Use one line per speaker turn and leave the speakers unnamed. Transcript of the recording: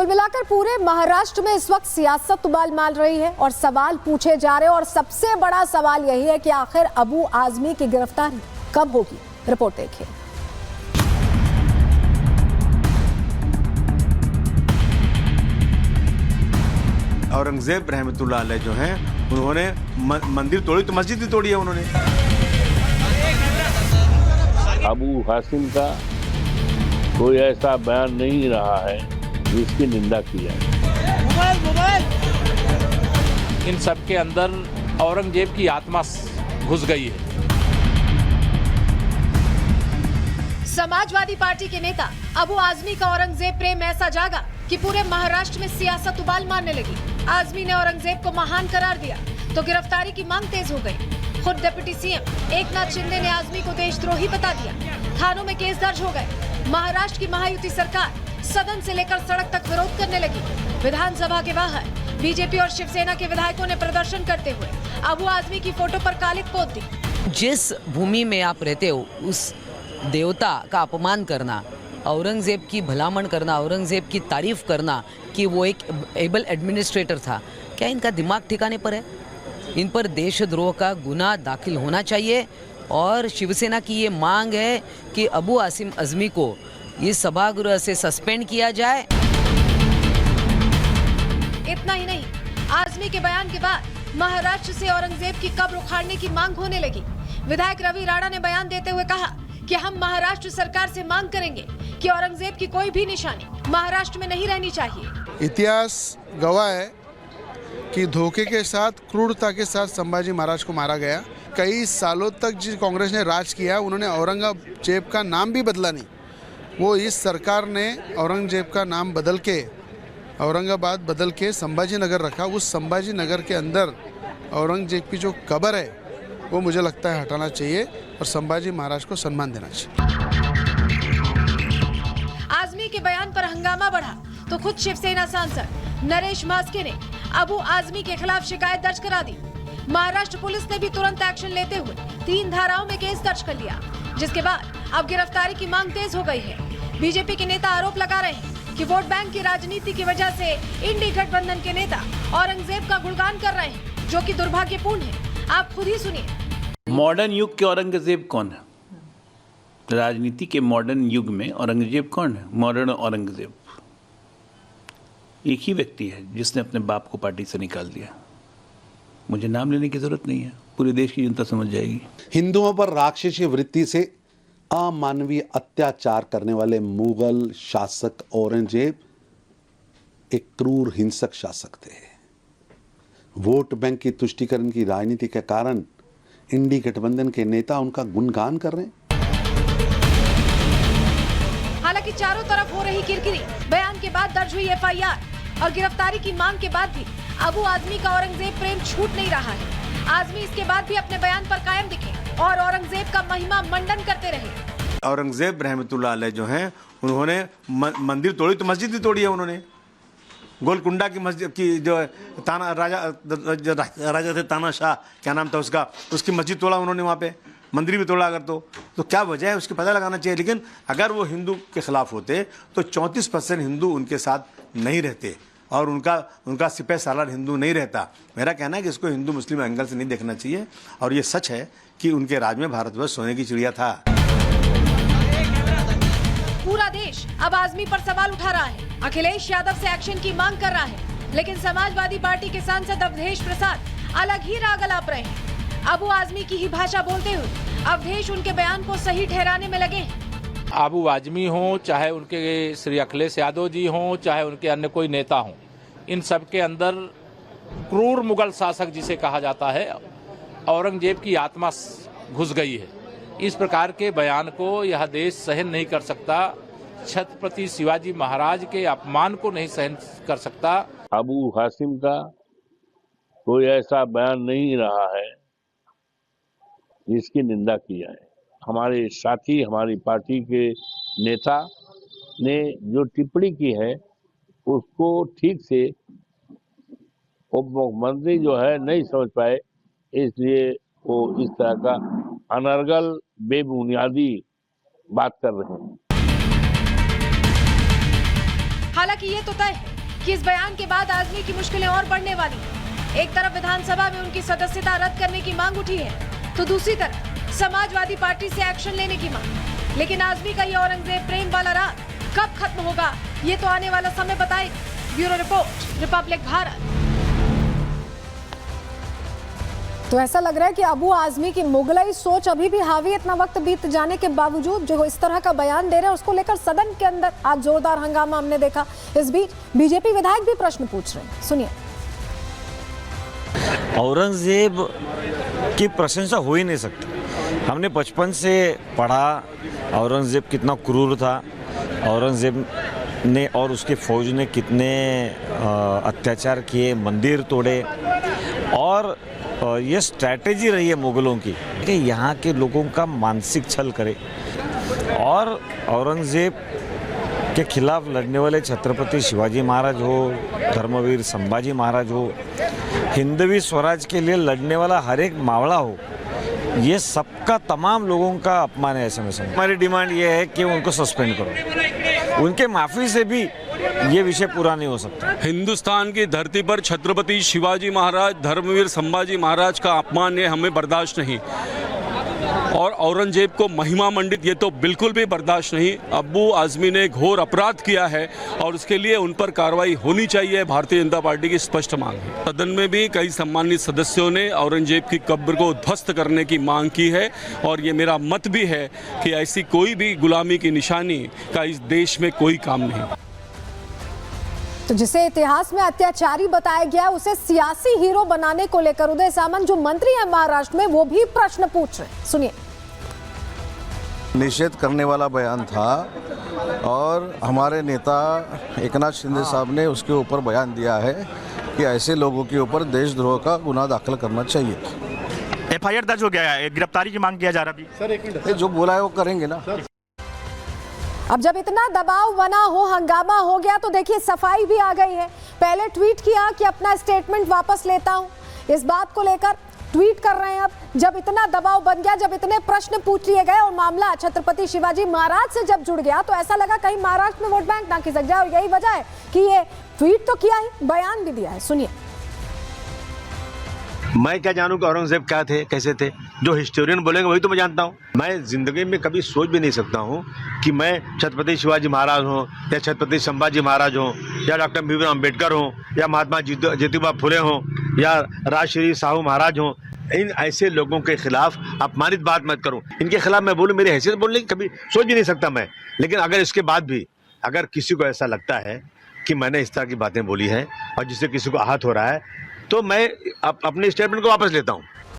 कुल मिलाकर पूरे महाराष्ट्र में इस वक्त सियासत उबाल मार रही है और सवाल पूछे जा रहे हैं और सबसे बड़ा सवाल यही है कि आखिर अबू आजमी की गिरफ्तारी कब होगी। रिपोर्ट देखिए।
औरंगजेब रहमतुल्लाह अलैह जो हैं उन्होंने मंदिर तोड़ी तो मस्जिद भी तोड़ी है उन्होंने।
अबू हासिम का कोई ऐसा बयान नहीं रहा है जिसकी निंदा की जाए।
इन सब के अंदर औरंगजेब की आत्मा घुस गई है।
समाजवादी पार्टी के नेता अबू आजमी का औरंगजेब प्रेम ऐसा जागा कि पूरे महाराष्ट्र में सियासत उबाल मारने लगी। आजमी ने औरंगजेब को महान करार दिया तो गिरफ्तारी की मांग तेज हो गई। खुद डिप्टी सीएम एकनाथ शिंदे ने आजमी को देशद्रोही बता दिया। थानों में केस दर्ज हो गए। महाराष्ट्र की महायुति सरकार सदन से लेकर सड़क तक विरोध करने लगी। विधानसभा के बाहर बीजेपी और शिवसेना के विधायकों ने प्रदर्शन करते हुए अबू आजमी की फोटो पर कालिक पोत दी। जिस भूमि में आप रहते हो उस देवता का अपमान करना, औरंगजेब की भलामण करना, औरंगजेब की तारीफ करना कि वो एक एबल एडमिनिस्ट्रेटर था, क्या इनका दिमाग ठिकाने पर है? इन पर देशद्रोह का गुनाह दाखिल होना चाहिए और शिवसेना की ये मांग है कि अबू आसिम आजमी को इस सभागृह से सस्पेंड किया जाए। इतना ही नहीं, आजमी के बयान के बाद महाराष्ट्र से औरंगजेब की कब्र उखाड़ने की मांग होने लगी। विधायक रवि राणा ने बयान देते हुए कहा कि हम महाराष्ट्र सरकार से मांग करेंगे कि औरंगजेब की कोई भी निशानी महाराष्ट्र में नहीं रहनी चाहिए।
इतिहास गवाह है कि धोखे के साथ, क्रूरता के साथ संभाजी महाराज को मारा गया। कई सालों तक जिस कांग्रेस ने राज किया उन्होंने औरंगजेब का नाम भी बदला नहीं। वो इस सरकार ने औरंगजेब का नाम बदल के औरंगाबाद बदल के संभाजी नगर रखा। उस संभाजी नगर के अंदर औरंगजेब की जो कब्र है वो मुझे लगता है हटाना चाहिए और संभाजी महाराज को सम्मान देना चाहिए।
आजमी के बयान पर हंगामा बढ़ा तो खुद शिवसेना सांसद नरेश मास्के ने अबू आजमी के खिलाफ शिकायत दर्ज करा दी। महाराष्ट्र पुलिस ने भी तुरंत एक्शन लेते हुए 3 धाराओं में केस दर्ज कर लिया, जिसके बाद अब गिरफ्तारी की मांग तेज हो गई है। बीजेपी के नेता आरोप लगा रहे हैं कि वोट बैंक की राजनीति की वजह से इंडी गठबंधन के नेता औरंगजेब का गुणगान कर रहे हैं, जो कि दुर्भाग्यपूर्ण है। आप खुद ही सुनिए।
मॉडर्न युग के औरंगजेब कौन है? राजनीति के मॉडर्न युग में औरंगजेब कौन है? मॉडर्न औरंगजेब एक ही व्यक्ति है जिसने अपने बाप को पार्टी से निकाल दिया। मुझे नाम लेने की जरूरत नहीं है, पूरे देश की जनता समझ जाएगी।
हिंदुओं पर राक्षसी वृत्ति से अमानवीय अत्याचार करने वाले मुगल शासक औरंगजेब एक क्रूर हिंसक शासक थे। वोट बैंक की तुष्टीकरण की राजनीति के कारण इंडी गठबंधन के नेता उनका गुणगान कर रहे हैं।
हालांकि चारों तरफ हो रही किरकिरी, बयान के बाद दर्ज हुई एफआईआर और गिरफ्तारी की मांग के बाद भी अबू आजमी का औरंगजेब प्रेम छूट नहीं रहा है। आजमी इसके बाद भी अपने बयान पर कायम दिखे और औरंगजेब का महिमा मंडन करते रहे।
औरंगजेब रहमतुल्लाह अलैह जो हैं उन्होंने मंदिर तोड़ी तो मस्जिद भी तोड़ी है उन्होंने। गोलकुंडा की मस्जिद की जो ताना राजा थे तानाशाह, क्या नाम था उसका, उसकी मस्जिद तोड़ा उन्होंने, वहाँ पे मंदिर भी तोड़ा। अगर तो क्या वजह है उसकी पता लगाना चाहिए। लेकिन अगर वो हिंदू के खिलाफ होते तो 34% हिंदू उनके साथ नहीं रहते और उनका सिपह सालार हिंदू नहीं रहता। मेरा कहना है कि इसको हिंदू मुस्लिम एंगल से नहीं देखना चाहिए और ये सच है कि उनके राज में भारतवर्ष सोने की चिड़िया था।
पूरा देश अब आजमी पर सवाल उठा रहा है। अखिलेश यादव से एक्शन की मांग कर रहा है, लेकिन समाजवादी पार्टी के सांसद अवधेश प्रसाद अलग ही राग अलाप रहे हैं। अबू आजमी की ही भाषा बोलते हुए अवधेश उनके बयान को सही ठहराने में लगे हैं।
अबू आजमी हो, चाहे उनके श्री अखिलेश यादव जी हों, चाहे उनके अन्य कोई नेता हों, इन सब के अंदर क्रूर मुगल शासक जिसे कहा जाता है, औरंगजेब की आत्मा घुस गई है। इस प्रकार के बयान को यह देश सहन नहीं कर सकता। छत्रपति शिवाजी महाराज के अपमान को नहीं सहन कर सकता।
अबू हासिम का कोई ऐसा बयान नहीं रहा है जिसकी निंदा की जाए। हमारे साथी, हमारी पार्टी के नेता ने जो टिप्पणी की है उसको ठीक से उप मुख्यमंत्री जो है नहीं समझ पाए, इसलिए वो इस तरह का अनर्गल बेबुनियादी बात कर रहे हैं।
हालांकि ये तो तय है कि इस बयान के बाद आजमी की मुश्किलें और बढ़ने वाली हैं। एक तरफ विधानसभा में उनकी सदस्यता रद्द करने की मांग उठी है, तो दूसरी तरफ समाजवादी पार्टी से एक्शन लेने की मांग। लेकिन आजमी का ये औरंगजेब प्रेम वाला राग कब खत्म होगा, ये तो आने वाला समय बताएगा। Bureau report, Republic Bharat. तो ऐसा लग रहा है कि अबू आजमी की मुगलई सोच अभी भी हावी, इतना वक्त बीत जाने के बावजूद जो इस तरह का बयान दे रहे हैं, उसको लेकर सदन के अंदर आज जोरदार हंगामा हमने देखा। इस बीच बीजेपी विधायक भी प्रश्न पूछ रहे हैं, सुनिए।
औरंगजेब की प्रशंसा हो ही नहीं सकती। हमने बचपन से पढ़ा औरंगजेब कितना क्रूर था, औरंगजेब ने और उसके फौज ने कितने अत्याचार किए, मंदिर तोड़े, और ये स्ट्रैटेजी रही है मुगलों की कि यहाँ के लोगों का मानसिक छल करे। और औरंगजेब के खिलाफ लड़ने वाले छत्रपति शिवाजी महाराज हो, धर्मवीर संभाजी महाराज हो, हिंदवी स्वराज के लिए लड़ने वाला हर एक मावड़ा हो, ये सबका तमाम लोगों का अपमान है। ऐसे में हमारी डिमांड ये है कि उनको सस्पेंड करो, उनके माफ़ी से भी ये विषय पूरा नहीं हो सकता।
हिंदुस्तान की धरती पर छत्रपति शिवाजी महाराज, धर्मवीर संभाजी महाराज का अपमान ये हमें बर्दाश्त नहीं, और औरंगजेब को महिमा मंडित ये तो बिल्कुल भी बर्दाश्त नहीं। अबू आजमी ने घोर अपराध किया है और उसके लिए उन पर कार्रवाई होनी चाहिए, भारतीय जनता पार्टी की स्पष्ट मांग है। सदन में भी कई सम्मानित सदस्यों ने औरंगजेब की कब्र को ध्वस्त करने की मांग की है, और ये मेरा मत भी है कि ऐसी कोई भी गुलामी की निशानी का इस देश में कोई काम नहीं।
तो जिसे इतिहास में अत्याचारी बताया गया, उसे सियासी हीरो बनाने को लेकर उदय सामंत जो मंत्री हैं महाराष्ट्र में, वो भी प्रश्न पूछ रहे हैं, सुनिए।
निषेध करने वाला बयान था और हमारे नेता एकनाथ शिंदे साहब ने उसके ऊपर बयान दिया है कि ऐसे लोगों के ऊपर देशद्रोह का गुनाह दाखिल करना चाहिए।
FIR दर्ज हो गया है, गिरफ्तारी की मांग किया जा रहा है।
सर एक मिनट, जो बोला है वो करेंगे ना।
अब जब इतना दबाव बना हो, हंगामा हो गया, तो देखिए सफाई भी आ गई है। पहले ट्वीट किया कि अपना स्टेटमेंट वापस लेता हूं, इस बात को लेकर ट्वीट कर रहे हैं। अब जब इतना दबाव बन गया, जब इतने प्रश्न पूछ लिए गए और मामला छत्रपति शिवाजी महाराज से जब जुड़ गया, तो ऐसा लगा कहीं महाराष्ट्र में वोट बैंक ना खिसक जाए, और यही वजह है कि ये ट्वीट तो किया ही, बयान भी दिया है, सुनिए।
मैं क्या जानूं कि औरंगजेब क्या थे, कैसे थे? जो हिस्टोरियन बोलेंगे वही तो मैं जानता हूं। मैं जिंदगी में कभी सोच भी नहीं सकता हूं कि मैं छत्रपति शिवाजी महाराज हूं, या छत्रपति संभाजी महाराज हूं, या डॉक्टर भीमराव अम्बेडकर हूं, या महात्मा ज्योतिबा फुले हों, या राजश्री साहू महाराज हों। इन ऐसे लोगों के खिलाफ अपमानित बात मत करूं। इनके खिलाफ मैं बोलूं, मेरी हैसियत बोलने की कभी सोच भी नहीं सकता मैं। लेकिन अगर इसके बाद भी अगर किसी को ऐसा लगता है कि मैंने इस तरह की बातें बोली हैं और जिससे किसी को आहत हो रहा है, तो मैं अपने स्टेटमेंट को वापस लेता हूं।